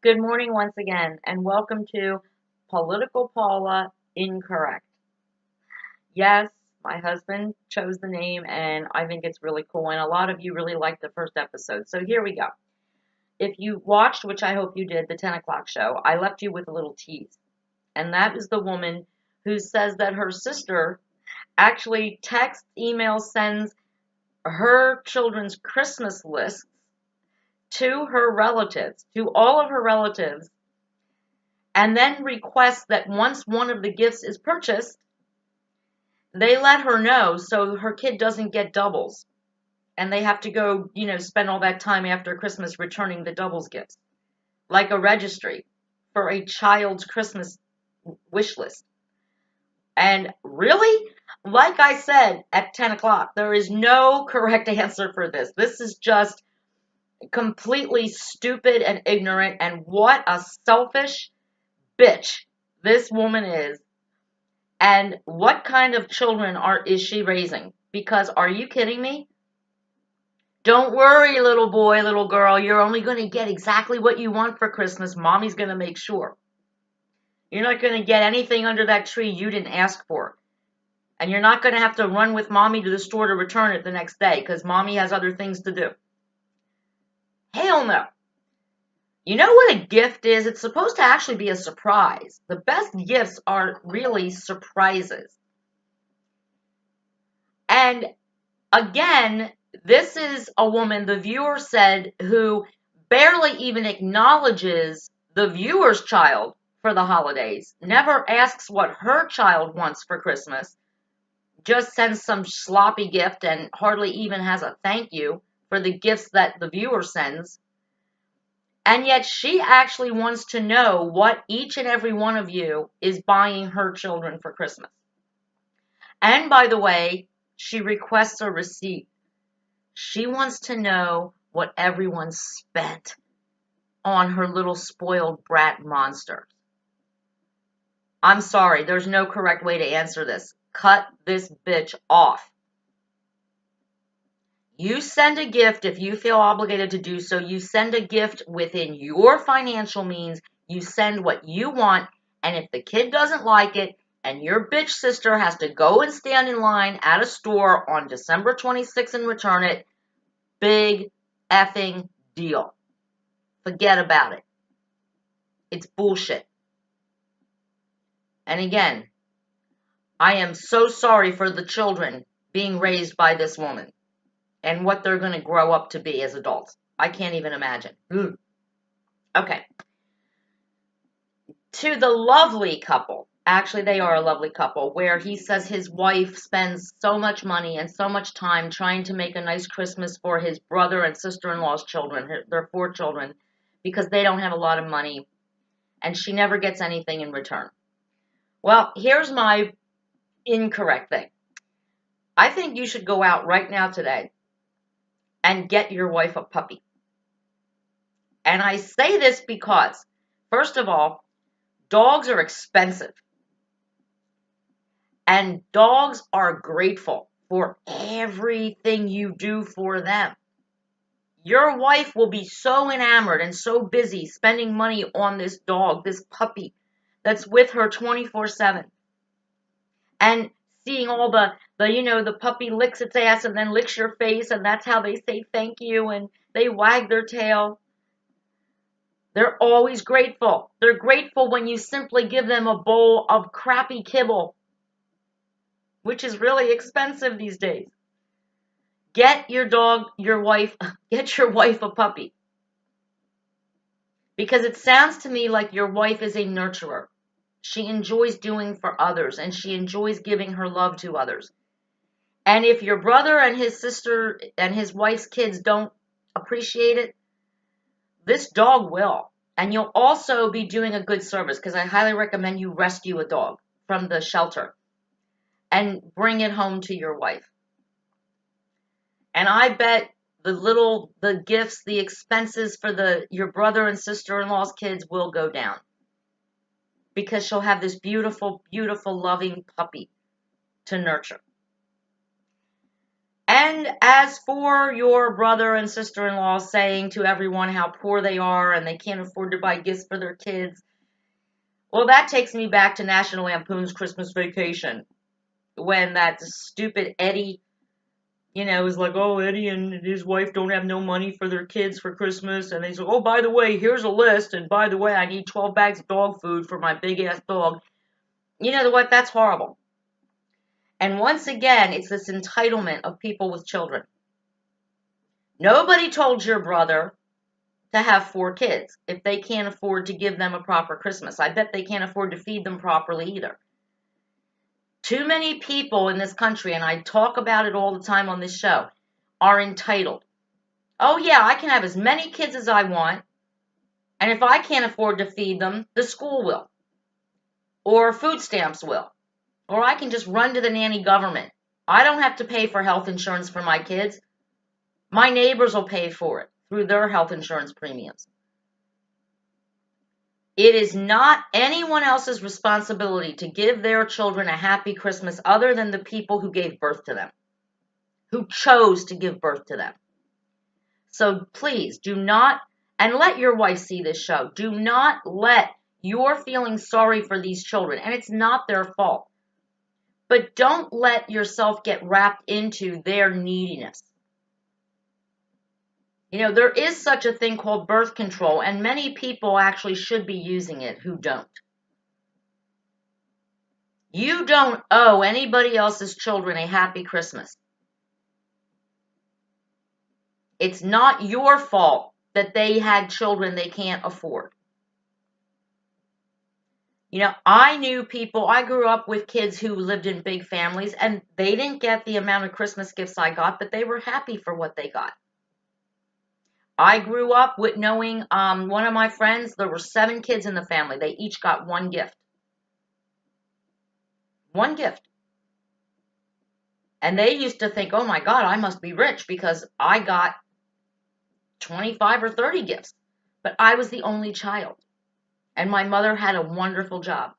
Good morning once again, and welcome to Political Paula Incorrect. Yes, my husband chose the name, and I think it's really cool, and a lot of you really liked the first episode. So here we go. If you watched, which I hope you did, the 10 o'clock show, I left you with a little tease. And that is the woman who says that her sister actually texts, emails, sends her children's Christmas lists to her relatives, to all of her relatives, and then requests that once one of the gifts is purchased, they let her know so her kid doesn't get doubles. And they have to go, spend all that time after Christmas returning the doubles gifts, like a registry for a child's Christmas wish list. And really, like I said at 10 o'clock, there is no correct answer for this. This is just completely stupid and ignorant. And what a selfish bitch this woman is. And what kind of children is she raising? Because are you kidding me? Don't worry, little boy, little girl. You're only going to get exactly what you want for Christmas. Mommy's going to make sure. You're not going to get anything under that tree you didn't ask for. And you're not going to have to run with mommy to the store to return it the next day because mommy has other things to do. Hell no. You know what a gift is? It's supposed to actually be a surprise. The best gifts are really surprises. And again, this is a woman, the viewer said, who barely even acknowledges the viewer's child for the holidays, never asks what her child wants for Christmas, just sends some sloppy gift and hardly even has a thank you for the gifts that the viewer sends. And yet she actually wants to know what each and every one of you is buying her children for Christmas. And by the way, she requests a receipt. She wants to know what everyone spent on her little spoiled brat monster. I'm sorry, there's no correct way to answer this. Cut this bitch off. You send a gift if you feel obligated to do so. You send a gift within your financial means. You send what you want. And if the kid doesn't like it and your bitch sister has to go and stand in line at a store on December 26th and return it, big effing deal. Forget about it. It's bullshit. And again, I am so sorry for the children being raised by this woman and what they're going to grow up to be as adults. I can't even imagine. Okay. To the lovely couple, actually they are a lovely couple, where he says his wife spends so much money and so much time trying to make a nice Christmas for his brother and sister-in-law's children, their 4 children, because they don't have a lot of money, and she never gets anything in return. Well, here's my incorrect thing. I think you should go out right now today and get your wife a puppy. And I say this because, first of all, dogs are expensive. And dogs are grateful for everything you do for them. Your wife will be so enamored and so busy spending money on this dog, this puppy, that's with her 24/7. And seeing all the puppy licks its ass and then licks your face, and that's how they say thank you, and they wag their tail. They're always grateful. They're grateful when you simply give them a bowl of crappy kibble, which is really expensive these days. Get your wife a puppy. Because it sounds to me like your wife is a nurturer. She enjoys doing for others, and she enjoys giving her love to others. And if your brother and his sister and his wife's kids don't appreciate it, this dog will. And you'll also be doing a good service, because I highly recommend you rescue a dog from the shelter and bring it home to your wife. And I bet the gifts, the expenses for your brother and sister-in-law's kids will go down. Because she'll have this beautiful, beautiful, loving puppy to nurture. And as for your brother and sister-in-law saying to everyone how poor they are and they can't afford to buy gifts for their kids, well, that takes me back to National Lampoon's Christmas Vacation, when that stupid Eddie, was like, oh, Eddie and his wife don't have no money for their kids for Christmas. And they say, oh, by the way, here's a list. And by the way, I need 12 bags of dog food for my big-ass dog. You know what? That's horrible. And once again, it's this entitlement of people with children. Nobody told your brother to have 4 kids if they can't afford to give them a proper Christmas. I bet they can't afford to feed them properly either. Too many people in this country, and I talk about it all the time on this show, are entitled. Oh yeah, I can have as many kids as I want, and if I can't afford to feed them, the school will, or food stamps will, or I can just run to the nanny government. I don't have to pay for health insurance for my kids. My neighbors will pay for it through their health insurance premiums. It is not anyone else's responsibility to give their children a happy Christmas other than the people who gave birth to them, who chose to give birth to them. So please do not, and let your wife see this show, do not let your feeling sorry for these children, and it's not their fault, but don't let yourself get wrapped into their neediness. There is such a thing called birth control, and many people actually should be using it who don't. You don't owe anybody else's children a happy Christmas. It's not your fault that they had children they can't afford. I knew people, I grew up with kids who lived in big families, and they didn't get the amount of Christmas gifts I got, but they were happy for what they got. I grew up with knowing one of my friends, there were 7 kids in the family. They each got 1 gift. 1 gift. And they used to think, oh my God, I must be rich because I got 25 or 30 gifts. But I was the only child. And my mother had a wonderful job.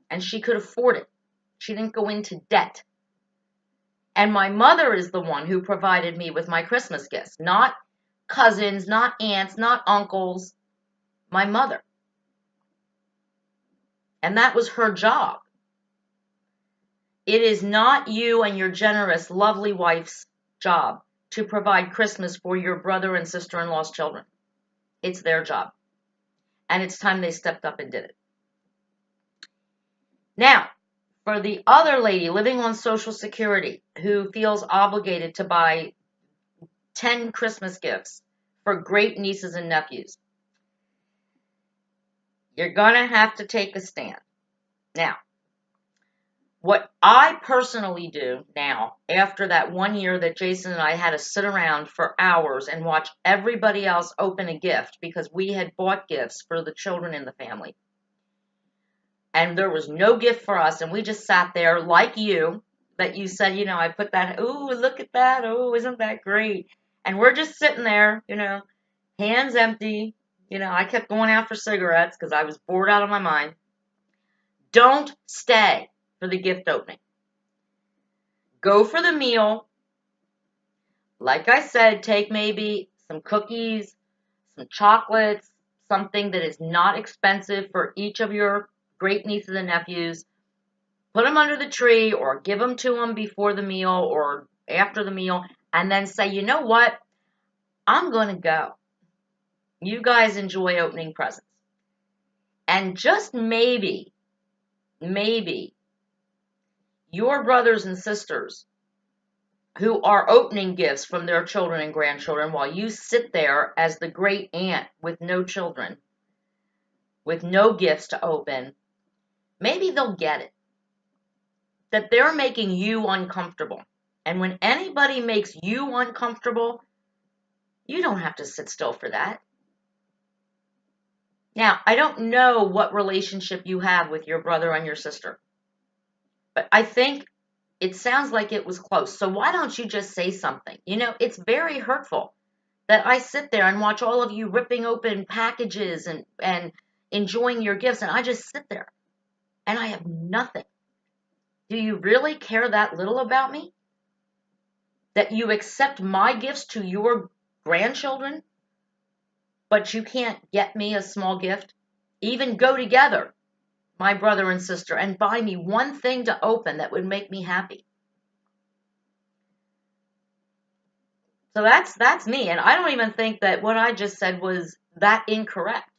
And she could afford it. She didn't go into debt. And my mother is the one who provided me with my Christmas gifts. Not cousins, not aunts, not uncles. My mother. And that was her job. It is not you and your generous, lovely wife's job to provide Christmas for your brother and sister-in-law's children. It's their job. And it's time they stepped up and did it. Now, for the other lady living on Social Security who feels obligated to buy 10 Christmas gifts for great nieces and nephews, you're going to have to take a stand. Now, what I personally do now, after that 1 year that Jason and I had to sit around for hours and watch everybody else open a gift because we had bought gifts for the children in the family, and there was no gift for us, and we just sat there like you, that you said, I put that, ooh, look at that, oh, isn't that great? And we're just sitting there, hands empty. I kept going out for cigarettes because I was bored out of my mind. Don't stay for the gift opening. Go for the meal. Like I said, take maybe some cookies, some chocolates, something that is not expensive for each of your great nieces and nephews. Put them under the tree or give them to them before the meal or after the meal, and then say, you know what? I'm going to go. You guys enjoy opening presents. And just maybe, your brothers and sisters who are opening gifts from their children and grandchildren while you sit there as the great aunt with no children, with no gifts to open, maybe they'll get it. That they're making you uncomfortable. And when anybody makes you uncomfortable, you don't have to sit still for that. Now, I don't know what relationship you have with your brother and your sister, but I think it sounds like it was close. So why don't you just say something? It's very hurtful that I sit there and watch all of you ripping open packages and enjoying your gifts, and I just sit there and I have nothing. Do you really care that little about me? that you accept my gifts to your grandchildren, but you can't get me a small gift? Even go together, my brother and sister, and buy me one thing to open that would make me happy. So that's me, and I don't even think that what I just said was that incorrect.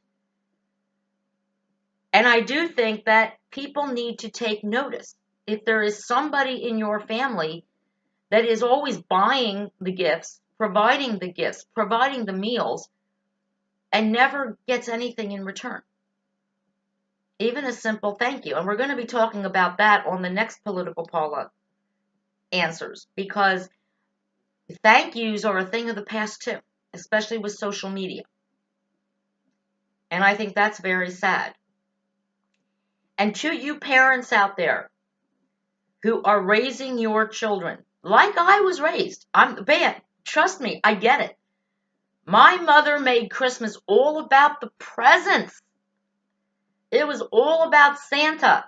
And I do think that people need to take notice. If there is somebody in your family that is always buying the gifts, providing the meals, and never gets anything in return, even a simple thank you. And we're going to be talking about that on the next Political Paula Answers, because thank yous are a thing of the past too, especially with social media. And I think that's very sad. And to you parents out there who are raising your children like I was raised, trust me, I get it. My mother made Christmas all about the presents. It was all about Santa.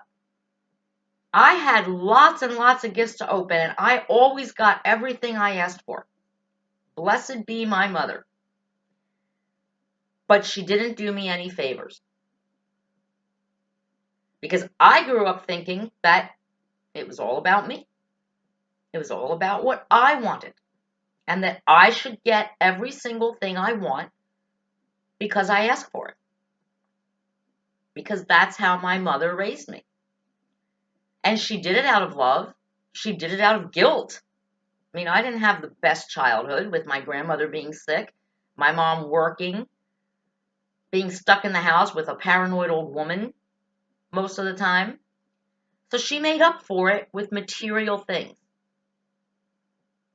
I had lots and lots of gifts to open, and I always got everything I asked for. Blessed be my mother. But she didn't do me any favors. Because I grew up thinking that it was all about me. It was all about what I wanted. And that I should get every single thing I want because I asked for it. Because that's how my mother raised me. And she did it out of love. She did it out of guilt. I mean, I didn't have the best childhood with my grandmother being sick, my mom working, being stuck in the house with a paranoid old woman most of the time. So she made up for it with material things.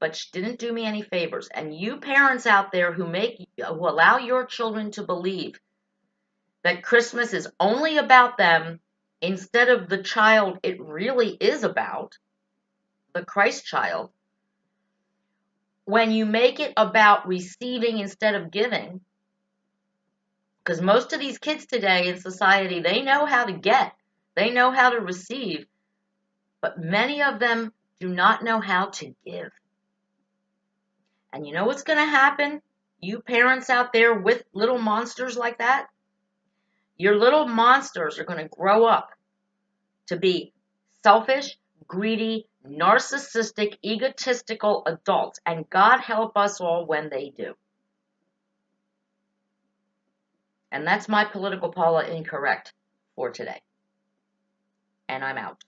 But she didn't do me any favors. And you parents out there who allow your children to believe that Christmas is only about them instead of the child it really is about, the Christ child, when you make it about receiving instead of giving, because most of these kids today in society, they know how to get, they know how to receive, but many of them do not know how to give. And you know what's going to happen? You parents out there with little monsters like that, your little monsters are going to grow up to be selfish, greedy, narcissistic, egotistical adults. And God help us all when they do. And that's my Political Paula Incorrect for today. And I'm out.